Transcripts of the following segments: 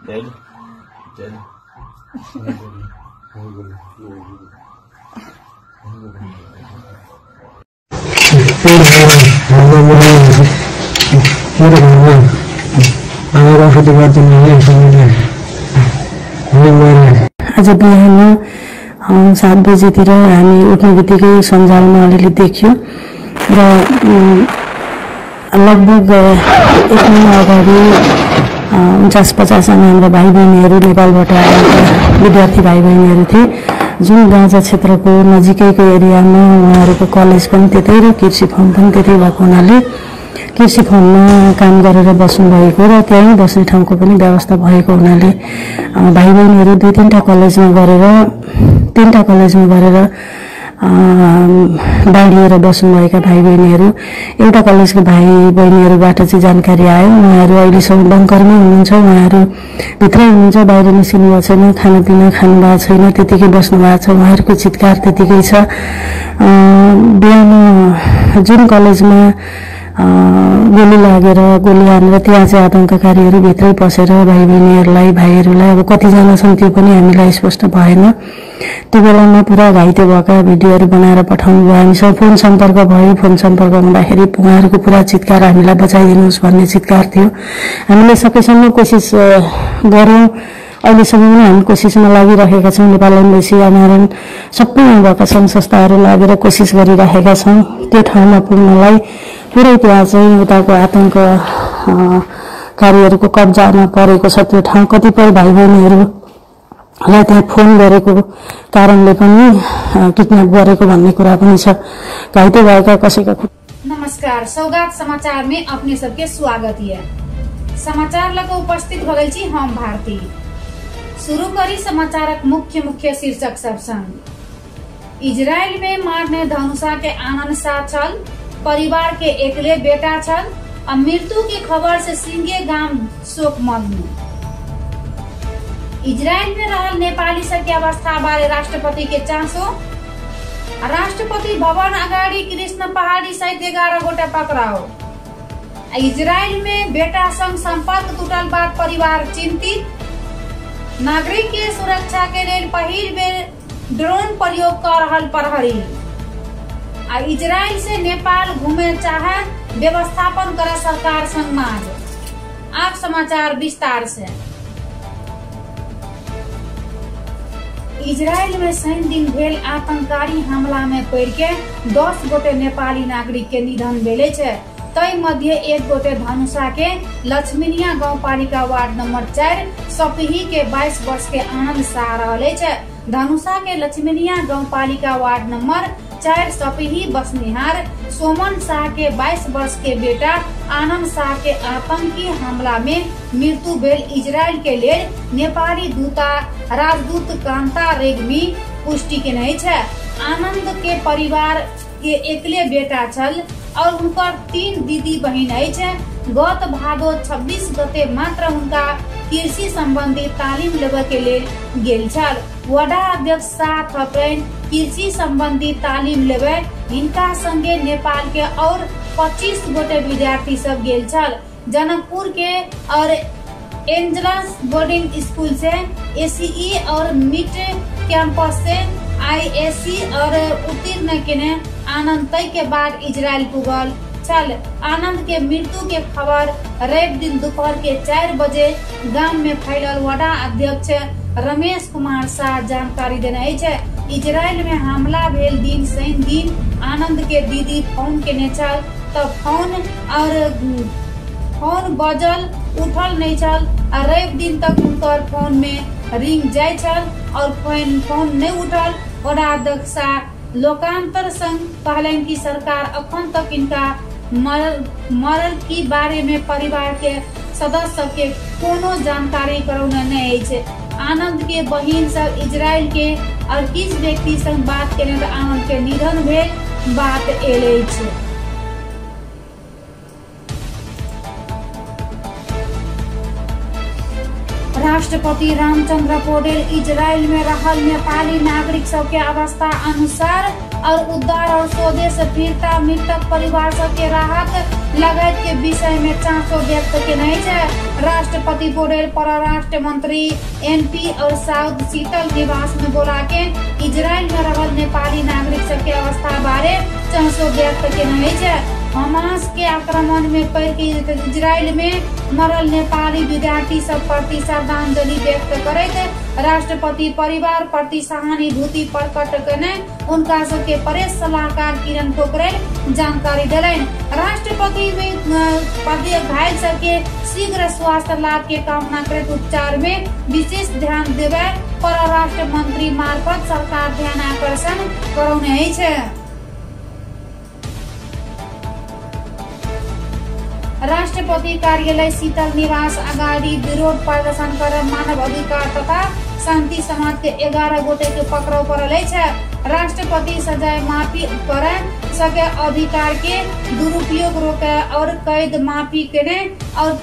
Dead. Dead. आज बिहान 7 बजेतिर हामी उठ्ने बित्तिकै सञ्जालमा अलिअलि देखियो र लगभग 1 महिना अगाडि 49-50 जना हाम्रा भाइ बहिनीहरू नेपालबाट आएका विद्यार्थी भाइ बहिनीहरू थिए जुन गाँजा क्षेत्रको नजिकैको एरियामा उहाँहरूको कलेज पनि त्यतै र कृषि फर्म पनि त्यतै भएको हुनाले कृषि फर्ममा काम गरेर बस्नुभएको र त्यहीँ बस्ने ठाउँको पनि व्यवस्था भएको हुनाले भाइ बहिनीहरू 2-3टा कलेजमा गरेर बाँडिएर बस्नुभएका भाइ बहिनीहरू एउटा कलेजको भाइ बहिनीहरूबाट चाहिँ जानकारी आयो उहाँहरू अहिलेसम्म बङ्करमै हुनुहुन्छ, उहाँहरू भित्रै हुनुहुन्छ, बाहिर निस्किनु भएको छैन, खानापिना खानुभएको छैन, त्यतिकै बस्नु भएको छ। उहाँहरूको चितकार त्यतिकै छ। बिहान जुन कलेजमा गोली लागेर गोली हानेर त्यहाँ चाहिँ आतंककारीहरू भित्रै पसेर भाइहरूलाई अब कतिजना छन् त्यो पनि हामीलाई स्पष्ट भएन। त्यो बेलामा पुरा घाइते भएका भिडियोहरू बनाएर पठाउनु भयो। हामीसँग फोन सम्पर्क भयो। फोन सम्पर्क हुँदाखेरि उहाँहरूको पुरा चितकार हामीलाई बचाइदिनुहोस् भन्ने चितकार थियो। हामीले सकेसम्म कोसिस गर्यौं। अहिलेसम्म पनि हामी कोसिसमा लागिरहेका छौँ। नेपाल एम्बेसी आमरण सबै भएका सङ्घ संस्थाहरू लागेर कोसिस गरिरहेका छौँ त्यो ठाउँमा पुग्नलाई। पुरै त्यहाँ चाहिँ उताको आतंककारीहरूको कब्जामा परेको छ त्यो ठाउँ। कतिपय भाइ बहिनीहरूलाई त्यहाँ फोन गरेको कारणले पनि किडन्याप गरेको भन्ने कुरा पनि छ। घाइते भएका कसैका। नमस्कार, सौगात समाचार में अपने सबके स्वागत है। समाचार लग उपस्थित हो गई हम भारती। शुरू करी समाचारक मुख्य शीर्षक सब संग। इजराइल में मारने धनुषा के आनंद साथ छल, परिवार के एकले बेटा छल और मृत्यु की खबर से सिंगे गांव शोकमग्न। इजराइल में रहल नेपाली सबके अवस्था बारे राष्ट्रपति के चासो। राष्ट्रपति भवन अगाडि कृष्ण पहाड़ी सहित 11 गोटा पकड़ाओ। इजराइल में बेटा संग संपर्क टूटल बाद परिवार चिंतित। नागरिक के सुरक्षा के लिए पहिल बेर ड्रोन प्रयोग कर रहल प्रहरी। इजराइल से नेपाल घूमे चाहे व्यवस्थापन करे सरकार संग मांग। आप समाचार विस्तार से। इजराइल में शनि दिन भेल आतंककारी हमला में पड़ के 10 गोटे नेपाली नागरिक के निधन भेले छे। तै मध्य 1 गोटे धनुषा के लक्ष्मीनिया गाउँपालिका वार्ड नंबर 4 सपिही के 22 वर्ष के आनंद शाह रहले छे। धनुषा के लक्ष्मीनिया गाउँपालिका वार्ड नंबर 4 सपिही बसनिहार सोमन शाह के 22 वर्ष के बेटा आनंद शाह के आतंकी हमला में मृत्यु भेल। इजराइल के लिए नेपाली राजदूत कांता रेग्मी पुष्टि के नहीं छे। आनंद के परिवार के एकले बेटा छल और उनका 3 दीदी बहन है। गत भादो 26 गते मात्र उनका कृषि संबंधी तालीम लेवे के लिए गेल छल। वडा अध्यक्ष 7 अप्रैल कृषि संबंधी तालीम लेवे इनका संगे नेपाल के और 25 गोटे विद्यार्थी सब गेल छल। जनकपुर के और एंजलस बोर्डिंग स्कूल से एसीई और मिट कैंपस से आईएससी और उत्तीर्ण केने आनंद तय के बाद इजराइल पुगल छल। आनंद के मृत्यु के खबर रवि दिन दोपहर के 4 बजे गांव में फैलल। वडा अध्यक्ष रमेश कुमार शाह जानकारी देने छे। इजराइल में हमला भेल दिन शनि दिन आनंद के दीदी फोन केने छल तब फोन बजल उठल नहीं छल। रवि दिन तक उनकर फोन में रिंग जाय छल और फोन नहीं उठल। वडा अध्यक्ष लोकांतर संघ कहलन की सरकार अखन तक इनका मरल की बारे में परिवार के सदस्य के कोनो जानकारी करौने नहीं है। आनंद के बहिन सब इजराइल के और किस व्यक्ति संग बात केने तो आनंद के निधन भेल बात एले छे। राष्ट्रपति रामचंद्र पौडेल इजराइल में रहल नेपाली नागरिक सबके अवस्था अनुसार और उद्धार और स्वदेश फिरता मृतक परिवार सबके राहत लगायत के विषय में चासो व्यक्त केने छै। राष्ट्रपति पौडेल परराष्ट्र मंत्री एनपी और साउथ शीतल निवास में बोला के इजराइल में रहल नेपाली नागरिक सब के अवस्था बारे चासो व्यक्त केने छै। हमास के आक्रमण में पड़ के इजराइल में मरल नेपाली विद्यार्थी सब प्रति श्रद्धांजलि व्यक्त करैत राष्ट्रपति परिवार प्रति सहानुभूति प्रकट करने उनका सबके प्रेस सलाहकार किरण पोखरेल जानकारी दिलैन। राष्ट्रपति घायल सबके शीघ्र स्वास्थ्य लाभ के कामना करैत उपचार में विशेष ध्यान देवे परराष्ट्र मंत्री मार्फत सरकार ध्यान आकर्षण करौने छै। राष्ट्रपति कार्यालय शीतल निवास अगाडि विरोध प्रदर्शन कर मानव अधिकार तथा शांति समाज के 11 गोटे के पकड़ाव पड़ल छै। राष्ट्रपति सजाए माफी कर सके अधिकार के दुरुपयोग रोके और कैद माफी केने और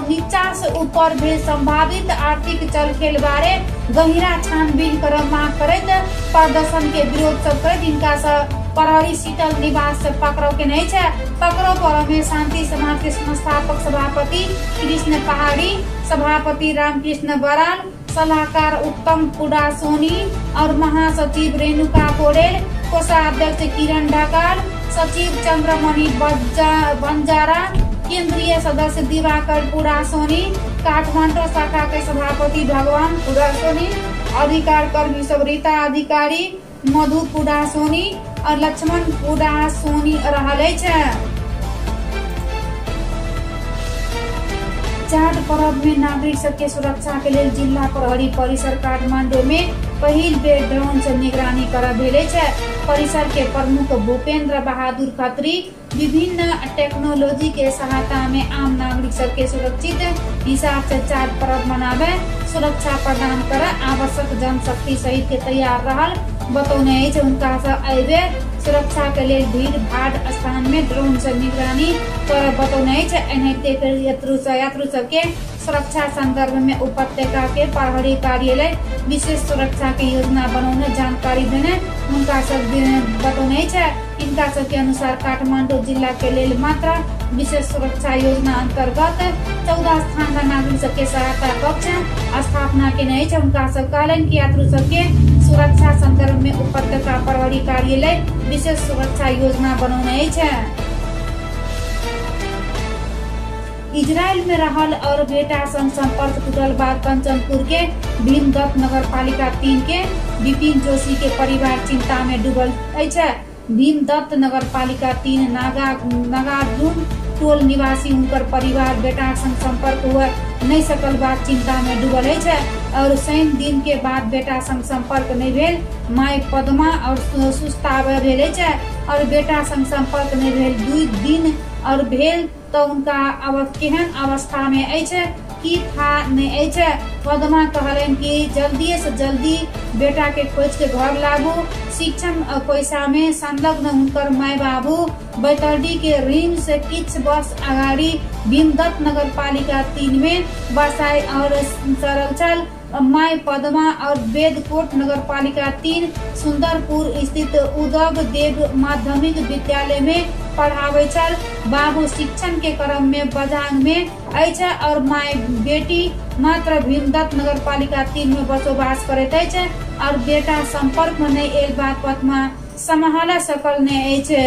नीचा से ऊपर भी संभावित आर्थिक चलखेल बारे गहिरा छानबीन कर मांग करैत प्रदर्शन के विरोध सब करैत इनका प्रहरी शीतल निवास से पकड़ाव के नहीं है। पकड़ाव पर में शांति समाज के संस्थापक सभापति कृष्ण पहाड़ी, सभापति रामकृष्ण बराल, सलाहकार उत्तम पुडा सोनी और महासचिव रेणुका पौडेल, कोषाध्यक्ष किरण ढकाल, सचिव चंद्रमणि बंजारा, केंद्रीय सदस्य दिवाकर पुडा सोनी, काठमांडू शाखा के सभापति भगवान पुडा सोनी, अधिकार कर्मी सब रीता अधिकारी, मधु पुडा सोनी और लक्ष्मण पुडा सोनी रहल छै। छठ पर्व में नागरिक सबके सुरक्षा के लिए जिला प्रहरी परिसर काठमांडू में पहिल बेर ड्रोन से निगरानी कर भेले छै। परिसर के प्रमुख भूपेंद्र बहादुर खत्री विभिन्न टेक्नोलॉजी के सहायता में आम नागरिक सबके सुरक्षित हिसाब से छठ पर्व मनावे सुरक्षा प्रदान कर आवश्यक जनशक्ति सहित के तैयार रहल बतौने छै। उनका अबे सुरक्षा के लिए भीड़ भाड़ स्थान में ड्रोन से निगरानी कर बतौने छै। यात्रु सबके सुरक्षा संदर्भ में उपत्यका के प्रहरी कार्यालय विशेष सुरक्षा के योजना बनौने जानकारी देने उनका सब बतौने छै। इनका सब के अनुसार काठमांडू जिला के लिए मात्र विशेष सुरक्षा योजना अंतर्गत 14 स्थान का नागरिक सबके सहायता कक्ष स्थापना के नहीं छै। उनका सब कहलन कि यात्रु सबके सुरक्षा संदर्भ में उपत्यका प्रहरी कार्यालय विशेष सुरक्षा योजना बनौने छै। इजराइल में रहल और बेटा संग संपर्क टूटल बाद कंचनपुर के भीमदत्त नगर पालिका 3 के विपिन जोशी के परिवार चिंता में डूबल छै। भीमदत्त नगर पालिका 3 नागार्जुन टोल निवासी उनकर परिवार बेटा संग संपर्क हुआ नहीं सकल बाद चिंता में डूबल छै और शनि दिन के बाद बेटा संग संपर्क नहीं भेल माय पद्मा और सुस्तावे भेल छै और बेटा संग संपर्क नहीं भेल 2 दिन और भेल तो उनका केहन अवस्था में अछि की था नहीं छै। पद्मा कहलन कि जल्दी से जल्दी बेटा के खोज के घर लागू शिक्षण पैसा में संलग्न उनकर माय बाबू बैतरडी के ऋण से किछ वर्ष अगाड़ी भीमदत्त नगर पालिका 3 में बसाई और सरल माय पद्मा और वेदकोट नगर पालिका 3 सुंदरपुर स्थित उदग देव माध्यमिक विद्यालय में पढ़ावे छल। बाबू शिक्षण के क्रम में बजांग में अछि और माय बेटी मात्र भीमदत्त नगर पालिका 3 में बसोबास करैत अछि और बेटा संपर्क में नहीं एक बात पद्मा सम्हाल सकल नहीं अछि।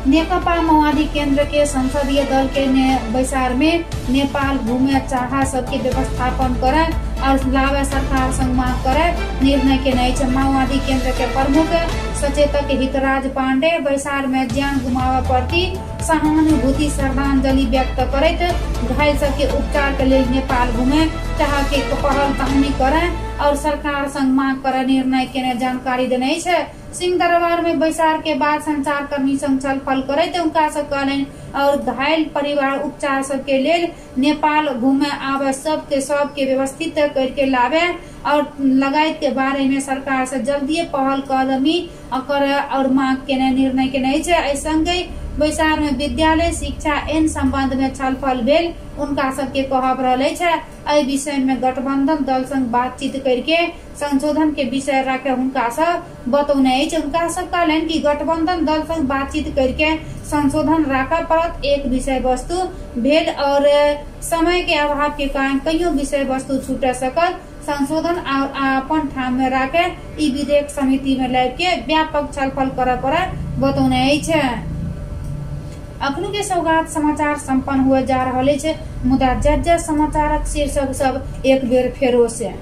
नेकपा माओवादी केंद्र के संसदीय दल के बैसार में नेपाल घूमे चाह सबके व्यवस्थापन करे और लावे सरकार संग मांग करे निर्णय के नहीं छै। माओवादी केंद्र के प्रमुख सचेतक हितराज पांडे बैसार में जान गुमावा प्रति सहानुभूति श्रद्धांजलि व्यक्त करैत घायल सबके उपचार के लिए नेपाल घूमे चाह के पहल कहानी करे और सरकार संग मांग करे निर्णय के जानकारी देने छै। सिंह दरबार में बैसार के बाद संचार कर्मी संग छलफल करे उनका सब कहलन और घायल परिवार उपचार सब के लिए नेपाल घूमे आवे सबके व्यवस्थित करके लावे और लगायत के बारे में सरकार से जल्दी पहल कदमी करे और मांग के निर्णय के नहीं छै। संगे बैसार में विद्यालय शिक्षा एन संबंध में छलफल भेल। उनका सबके कहब रहले छै एहि विषय में गठबंधन दल संग बातचीत करके संशोधन के विषय राखे हुनका सब बतौने अछि। उनका सब कहलन कि गठबंधन दल संग बातचीत करके संशोधन राखऽ पड़त। एक विषय वस्तु भेल और समय के अभाव के कारण कईयों विषय वस्तु छूट सकत। संशोधन अपन ठाम में राखे ई विधेयक समिति में लाइब के व्यापक छलफल करऽ पड़े बतौने अछि। अखनु के सौगात समाचार संपन्न हुए जा रहे छे, मुदा जज समाचारक शीर्षक सब एक बेर फेरो से।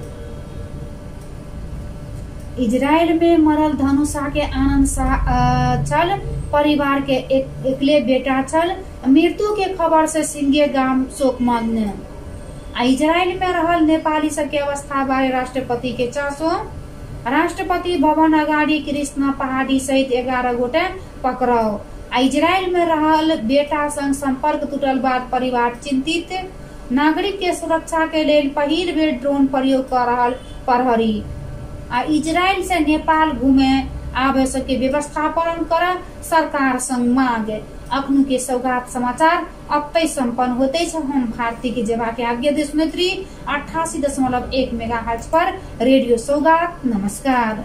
इजराइल में मरल धनुषा के आनंद छल, परिवार के एकले बेटा छल। मृत्यु के खबर से सिंगे गाम शोकमग्न। इजराइल में रहल नेपाली सबके अवस्था बारे राष्ट्रपति के चासो। राष्ट्रपति भवन अगाडि कृष्ण पहाड़ी सहित 11 गोटे पकड़ाओ। इजराइल में रहल बेटा संग संपर्क टूटल बाद परिवार चिंतित। नागरिक के सुरक्षा के लेल पहिल बेर ड्रोन प्रयोग कर रहल प्रहरी। इजराइल से नेपाल घूमे आवे सबके व्यवस्थापन कर सरकार संग मांग। अखनु के सौगात समाचार अब तक संपन्न होते छ। हम भारती की जेवा के आज्ञा देश मैत्री 88.1 मेगाहर्ट्ज पर रेडियो सौगात। नमस्कार।